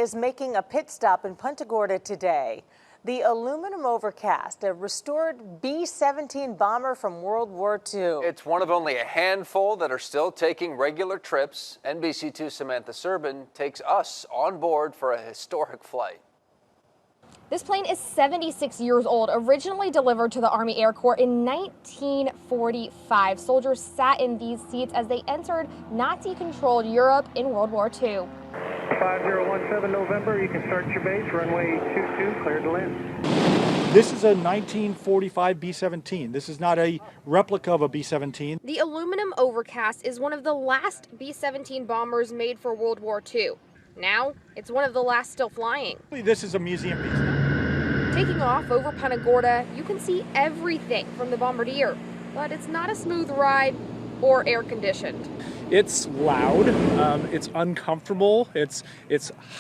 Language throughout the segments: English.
is making a pit stop in Punta Gorda today. The aluminum overcast, a restored B-17 bomber from World War II. It's one of only a handful that are still taking regular trips. NBC2 Samantha Serbin takes us on board for a historic flight. This plane is 76 years old, originally delivered to the Army Air Corps in 1945. Soldiers sat in these seats as they entered Nazi-controlled Europe in World War II. 5017 November, you can start your base, runway 22, cleared to land. This is a 1945 B-17. This is not a replica of a B-17. The aluminum overcast is one of the last B-17 bombers made for World War II. Now, it's one of the last still flying. This is a museum piece. Taking off over Punta Gorda, you can see everything from the Bombardier, but it's not a smooth ride or air-conditioned. It's loud, it's uncomfortable, it's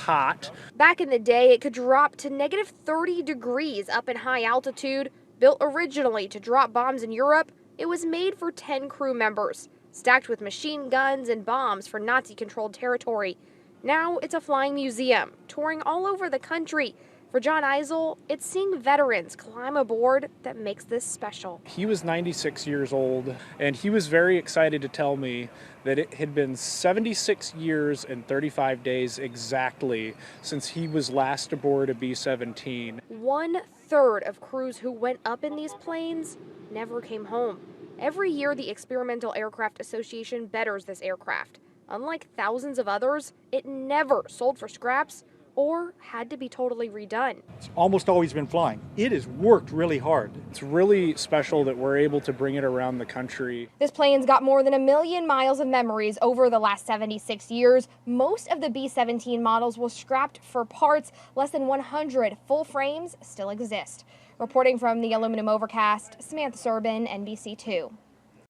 hot. Back in the day, it could drop to negative 30 degrees up in high altitude. Built originally to drop bombs in Europe, it was made for 10 crew members, stacked with machine guns and bombs for Nazi-controlled territory. Now it's a flying museum, touring all over the country. For John Eisel, it's seeing veterans climb aboard that makes this special. He was 96 years old, and he was very excited to tell me that it had been 76 years and 35 days exactly since he was last aboard a B-17. 1/3 of crews who went up in these planes never came home. Every year, the Experimental Aircraft Association betters this aircraft. Unlike thousands of others, it never sold for scraps or had to be totally redone. It's almost always been flying. It has worked really hard. It's really special that we're able to bring it around the country. This plane's got more than 1 million miles of memories over the last 76 years. Most of the B-17 models were scrapped for parts. Less than 100 full frames still exist. Reporting from the aluminum overcast, Samantha Serbin, NBC2.